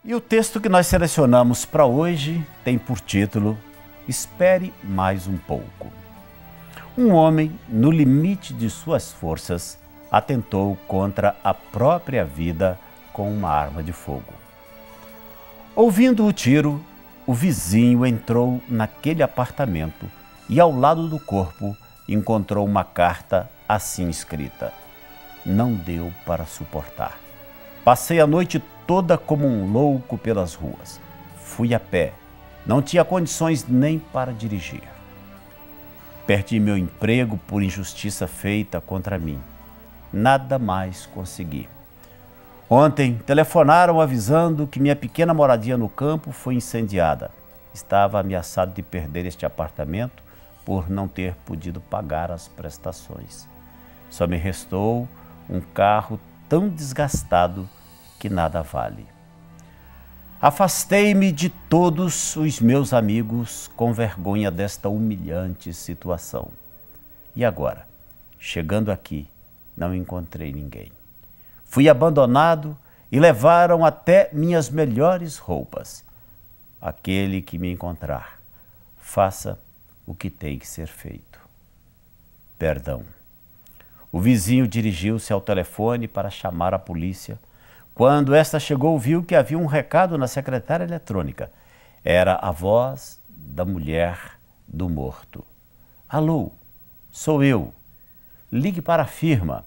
E o texto que nós selecionamos para hoje tem por título Espere mais um pouco. Um homem, no limite de suas forças, atentou contra a própria vida com uma arma de fogo. Ouvindo o tiro, o vizinho entrou naquele apartamento e, ao lado do corpo, encontrou uma carta assim escrita: "Não deu para suportar. Passei a noite toda como um louco pelas ruas. Fui a pé. Não tinha condições nem para dirigir. Perdi meu emprego por injustiça feita contra mim. Nada mais consegui. Ontem telefonaram avisando que minha pequena moradia no campo foi incendiada. Estava ameaçado de perder este apartamento por não ter podido pagar as prestações. Só me restou um carro tão desgastado que nada vale. Afastei-me de todos os meus amigos com vergonha desta humilhante situação. E agora, chegando aqui, não encontrei ninguém. Fui abandonado e levaram até minhas melhores roupas. Aquele que me encontrar, faça o que tem que ser feito. Perdão." O vizinho dirigiu-se ao telefone para chamar a polícia. Quando esta chegou, viu que havia um recado na secretária eletrônica. Era a voz da mulher do morto. "Alô, sou eu. Ligue para a firma.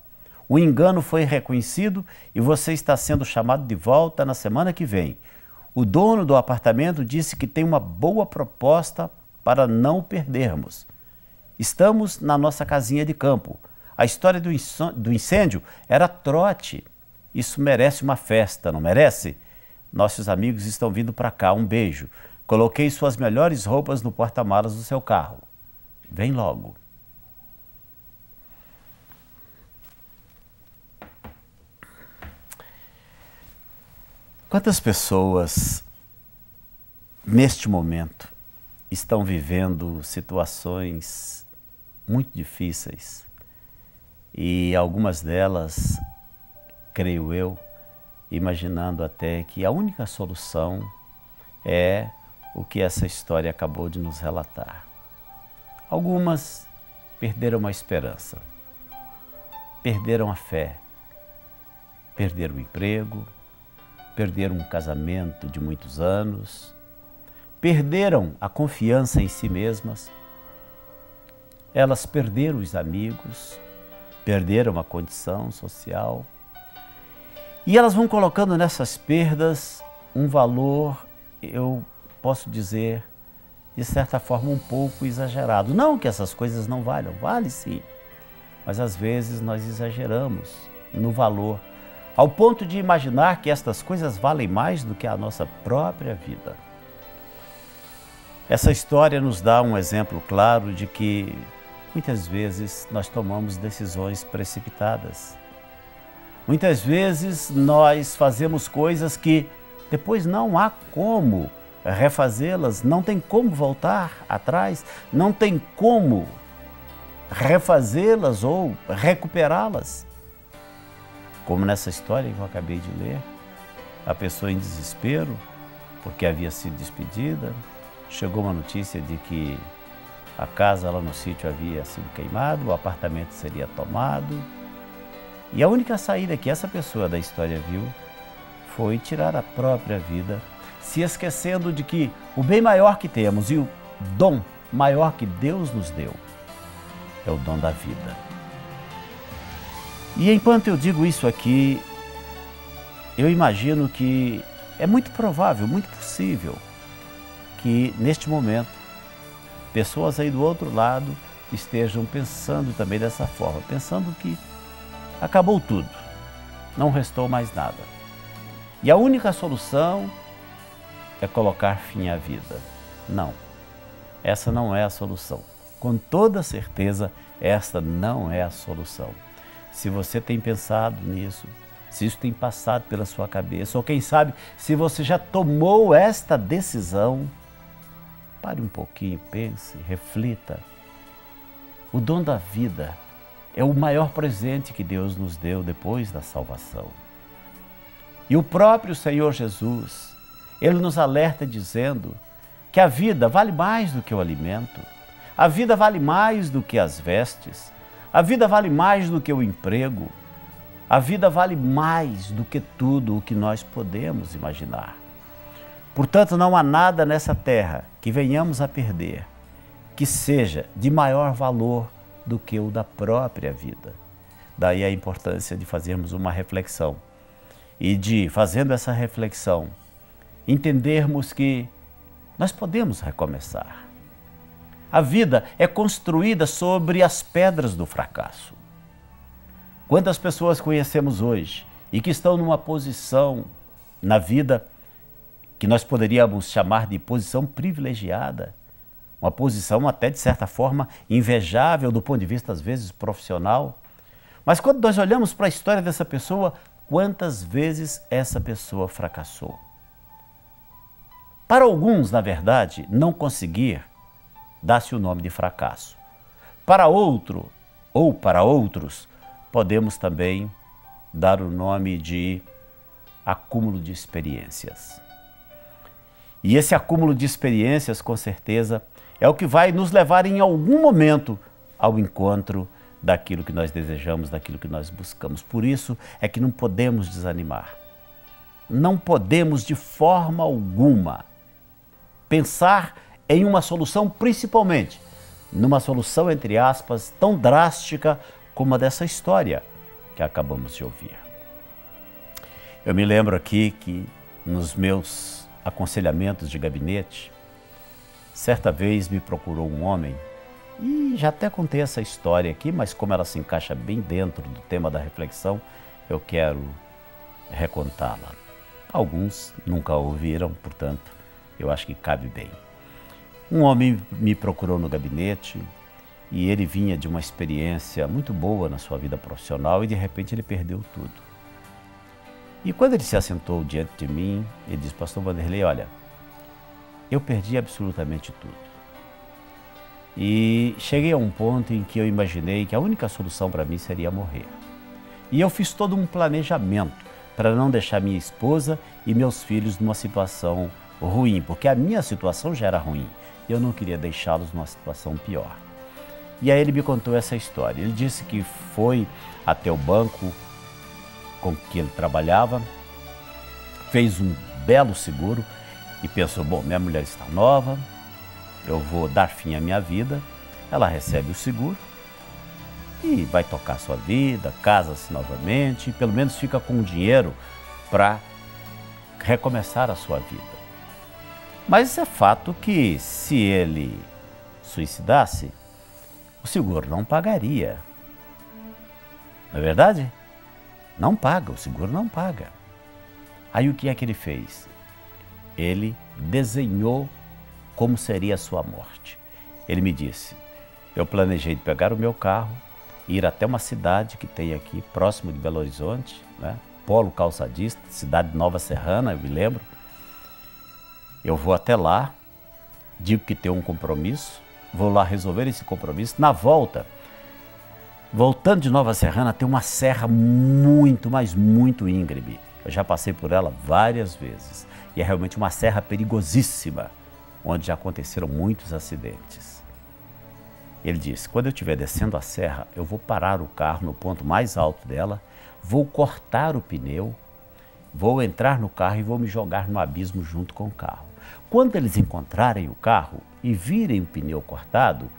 O engano foi reconhecido e você está sendo chamado de volta na semana que vem. O dono do apartamento disse que tem uma boa proposta para não perdermos. Estamos na nossa casinha de campo. A história do incêndio era trote. Isso merece uma festa, não merece? Nossos amigos estão vindo para cá. Um beijo. Coloquei suas melhores roupas no porta-malas do seu carro. Vem logo." Quantas pessoas, neste momento, estão vivendo situações muito difíceis e algumas delas, creio eu, imaginando até que a única solução é o que essa história acabou de nos relatar. Algumas perderam a esperança, perderam a fé, perderam o emprego, perderam um casamento de muitos anos, perderam a confiança em si mesmas, elas perderam os amigos, perderam a condição social e elas vão colocando nessas perdas um valor, eu posso dizer, de certa forma um pouco exagerado. Não que essas coisas não valham, vale sim, mas às vezes nós exageramos no valor, ao ponto de imaginar que estas coisas valem mais do que a nossa própria vida. Essa história nos dá um exemplo claro de que muitas vezes nós tomamos decisões precipitadas. Muitas vezes nós fazemos coisas que depois não há como refazê-las, não tem como voltar atrás, não tem como refazê-las ou recuperá-las. Como nessa história que eu acabei de ler, a pessoa em desespero, porque havia sido despedida, chegou uma notícia de que a casa lá no sítio havia sido queimada, o apartamento seria tomado. E a única saída que essa pessoa da história viu foi tirar a própria vida, se esquecendo de que o bem maior que temos e o dom maior que Deus nos deu é o dom da vida. E enquanto eu digo isso aqui, eu imagino que é muito provável, muito possível, que neste momento, pessoas aí do outro lado estejam pensando também dessa forma, pensando que acabou tudo, não restou mais nada. E a única solução é colocar fim à vida. Não, essa não é a solução. Com toda certeza, esta não é a solução. Se você tem pensado nisso, se isso tem passado pela sua cabeça, ou quem sabe, se você já tomou esta decisão, pare um pouquinho, pense, reflita. O dom da vida é o maior presente que Deus nos deu depois da salvação. E o próprio Senhor Jesus ele nos alerta dizendo que a vida vale mais do que o alimento, a vida vale mais do que as vestes, a vida vale mais do que o emprego, a vida vale mais do que tudo o que nós podemos imaginar. Portanto, não há nada nessa terra que venhamos a perder que seja de maior valor do que o da própria vida. Daí a importância de fazermos uma reflexão e de, fazendo essa reflexão, entendermos que nós podemos recomeçar. A vida é construída sobre as pedras do fracasso. Quantas pessoas conhecemos hoje e que estão numa posição na vida que nós poderíamos chamar de posição privilegiada, uma posição até de certa forma invejável do ponto de vista às vezes profissional. Mas quando nós olhamos para a história dessa pessoa, quantas vezes essa pessoa fracassou? Para alguns, na verdade, não conseguir dá-se o nome de fracasso. Para outro, ou para outros, podemos também dar o nome de acúmulo de experiências. E esse acúmulo de experiências, com certeza, é o que vai nos levar em algum momento ao encontro daquilo que nós desejamos, daquilo que nós buscamos. Por isso é que não podemos desanimar. Não podemos de forma alguma pensar em uma solução, principalmente numa solução, entre aspas, tão drástica como a dessa história que acabamos de ouvir. Eu me lembro aqui que nos meus aconselhamentos de gabinete, certa vez me procurou um homem, e já até contei essa história aqui, mas como ela se encaixa bem dentro do tema da reflexão, eu quero recontá-la. Alguns nunca ouviram, portanto, eu acho que cabe bem. Um homem me procurou no gabinete e ele vinha de uma experiência muito boa na sua vida profissional e de repente ele perdeu tudo. E quando ele se assentou diante de mim, ele disse: Pastor Vanderlei, olha, eu perdi absolutamente tudo. E cheguei a um ponto em que eu imaginei que a única solução para mim seria morrer. E eu fiz todo um planejamento para não deixar minha esposa e meus filhos numa situação ruim, porque a minha situação já era ruim e eu não queria deixá-los numa situação pior. E aí ele me contou essa história. Ele disse que foi até o banco com que ele trabalhava, fez um belo seguro e pensou: bom, minha mulher está nova, eu vou dar fim à minha vida, ela recebe o seguro e vai tocar sua vida, casa-se novamente, pelo menos fica com o dinheiro para recomeçar a sua vida. Mas é fato que se ele suicidasse, o seguro não pagaria. Não é verdade? Não paga, o seguro não paga. Aí o que é que ele fez? Ele desenhou como seria a sua morte. Ele me disse: eu planejei de pegar o meu carro, ir até uma cidade que tem aqui, próximo de Belo Horizonte, né? Polo Calçadista, cidade de Nova Serrana, eu me lembro. Eu vou até lá, digo que tenho um compromisso, vou lá resolver esse compromisso. Na volta, voltando de Nova Serrana, tem uma serra muito, mas muito íngreme. Eu já passei por ela várias vezes. E é realmente uma serra perigosíssima, onde já aconteceram muitos acidentes. Ele disse: quando eu estiver descendo a serra, eu vou parar o carro no ponto mais alto dela, vou cortar o pneu, vou entrar no carro e vou me jogar no abismo junto com o carro. Quando eles encontrarem o carro e virem o pneu cortado,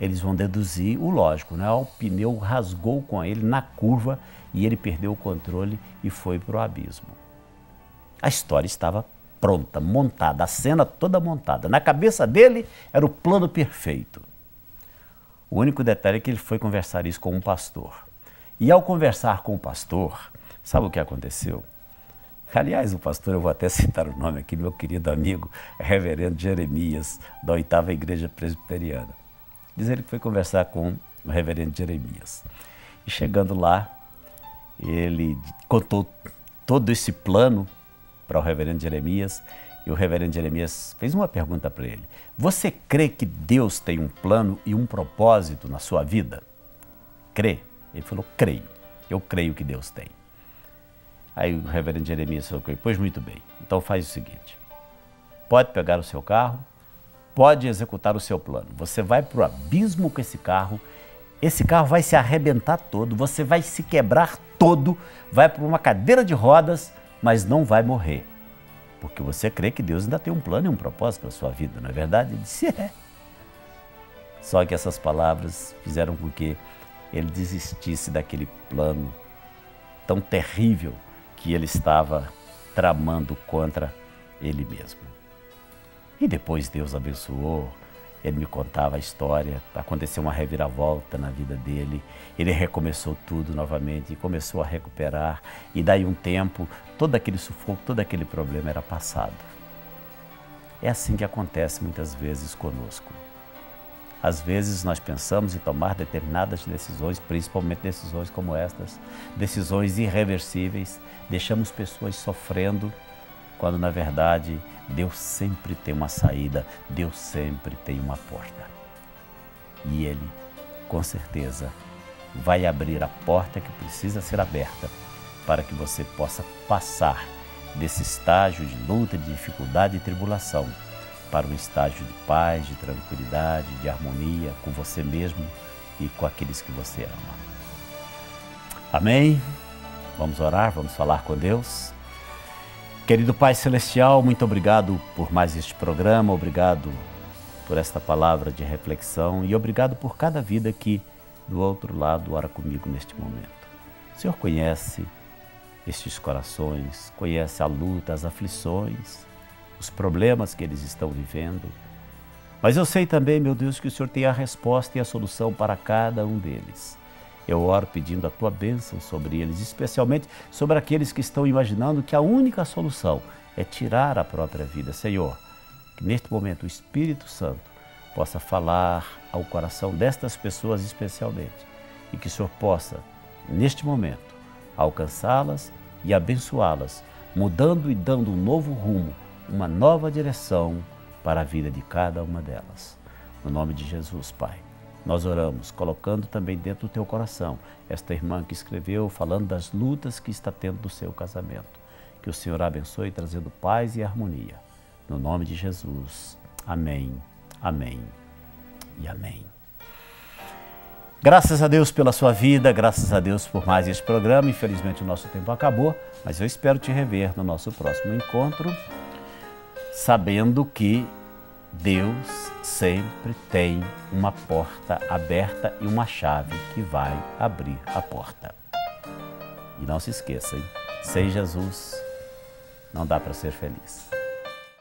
eles vão deduzir o lógico, né? O pneu rasgou com ele na curva e ele perdeu o controle e foi para o abismo. A história estava pronta, montada, a cena toda montada. Na cabeça dele era o plano perfeito. O único detalhe é que ele foi conversar isso com um pastor. E ao conversar com o pastor, sabe o que aconteceu? Aliás, o pastor, eu vou até citar o nome aqui, meu querido amigo, reverendo Jeremias, da 8ª Igreja Presbiteriana. Diz ele que foi conversar com o reverendo Jeremias. E chegando lá, ele contou todo esse plano para o reverendo Jeremias, e o reverendo Jeremias fez uma pergunta para ele: você crê que Deus tem um plano e um propósito na sua vida? Crê? Ele falou: creio, eu creio que Deus tem. Aí o reverendo Jeremias falou: pois muito bem, então faz o seguinte, pode pegar o seu carro, pode executar o seu plano. Você vai para o abismo com esse carro vai se arrebentar todo, você vai se quebrar todo, vai para uma cadeira de rodas, mas não vai morrer. Porque você crê que Deus ainda tem um plano e um propósito para a sua vida, não é verdade? Ele disse, é. Só que essas palavras fizeram com que ele desistisse daquele plano tão terrível que ele estava tramando contra ele mesmo. E depois Deus abençoou, ele me contava a história, aconteceu uma reviravolta na vida dele, ele recomeçou tudo novamente e começou a recuperar, e daí um tempo, todo aquele sufoco, todo aquele problema era passado. É assim que acontece muitas vezes conosco. Às vezes nós pensamos em tomar determinadas decisões, principalmente decisões como estas, decisões irreversíveis, deixamos pessoas sofrendo, quando na verdade Deus sempre tem uma saída, Deus sempre tem uma porta. E Ele, com certeza, vai abrir a porta que precisa ser aberta para que você possa passar desse estágio de luta, de dificuldade e tribulação para um estágio de paz, de tranquilidade, de harmonia com você mesmo e com aqueles que você ama. Amém? Vamos orar, vamos falar com Deus. Querido Pai Celestial, muito obrigado por mais este programa, obrigado por esta palavra de reflexão e obrigado por cada vida que do outro lado ora comigo neste momento. O Senhor conhece estes corações, conhece a luta, as aflições, os problemas que eles estão vivendo, mas eu sei também, meu Deus, que o Senhor tem a resposta e a solução para cada um deles. Eu oro pedindo a Tua bênção sobre eles, especialmente sobre aqueles que estão imaginando que a única solução é tirar a própria vida. Senhor, que neste momento o Espírito Santo possa falar ao coração destas pessoas especialmente e que o Senhor possa, neste momento, alcançá-las e abençoá-las, mudando e dando um novo rumo, uma nova direção para a vida de cada uma delas. No nome de Jesus, Pai. Nós oramos, colocando também dentro do teu coração esta irmã que escreveu, falando das lutas que está tendo do seu casamento. Que o Senhor a abençoe, trazendo paz e harmonia. No nome de Jesus. Amém, amém e amém. Graças a Deus pela sua vida, graças a Deus por mais este programa. Infelizmente o nosso tempo acabou, mas eu espero te rever no nosso próximo encontro, sabendo que Deus sempre tem uma porta aberta e uma chave que vai abrir a porta. E não se esqueça, hein? Sem Jesus não dá para ser feliz.